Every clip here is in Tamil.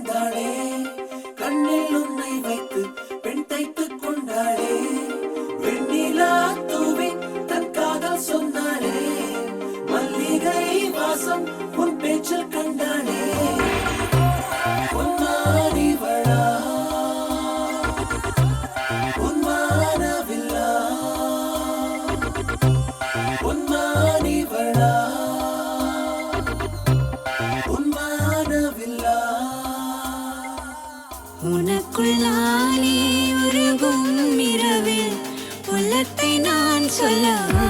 வந்தாளே, கண்ணில் உன்னை வைத்து பெண் தைத்துக் கொண்டாளே, வெண்ணிலா தூவி தன் காதல் சொன்னாளே, மல்லிகை வாசம் உன் பேச்சில் கண்டாளே, உன்மாரிவளா உன்மானவில்லா உன்மாரிவளா உன்மானவில்லா. உனக்குள் நானே உருகும் இரவில் உள்ளத்தை நான் சொல்லவா,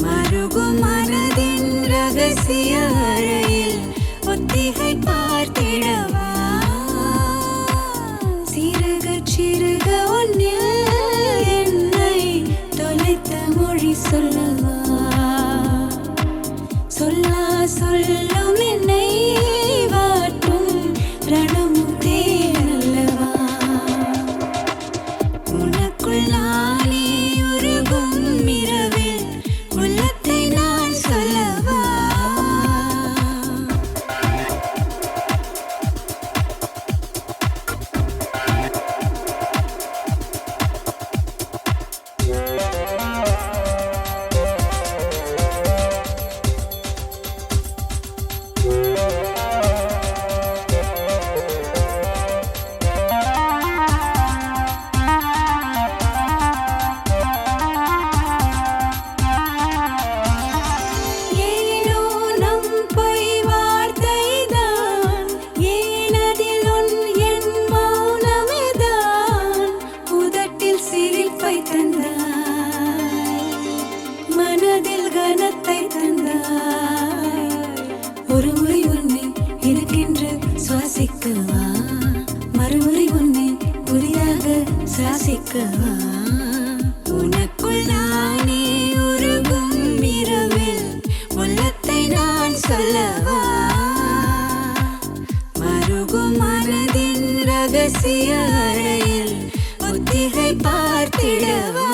மருகும் மனதின் ரகசிய அறையில் ஒத்திகை பார்த்திடவா, சிறுக சிறுக ஒன்னில் என்னை தொலைத்த மொழி சொல்லவா, சொல்லா சொல்லும் என்னை வாட்டும் ரணமும் தேனல்லவா, உனக்குள் நானே உருகும் இரவில் உள்ளத்தை நான் சொல்லவா. ஏனோ நம் பொய் வார்த்தைதான், ஏனதில் உன் என் மௌனமேதான், உதட்டில் சிரிப்பை தந்தாய், மனதில் கனத்தை தந்தாய், ஒருமுறை உன்னை எனக்கென்று சுவாசிக்கவா, மறுமுறை உன்னை புதிதாக சுவாசிக்கவா, உனக்குள் நானே உருகும் இரவில் உள்ளத்தை நான் சொல்லவா, மருகும் மனதின் ரகசிய அறையில் ஒத்திகை பார்த்திடவா.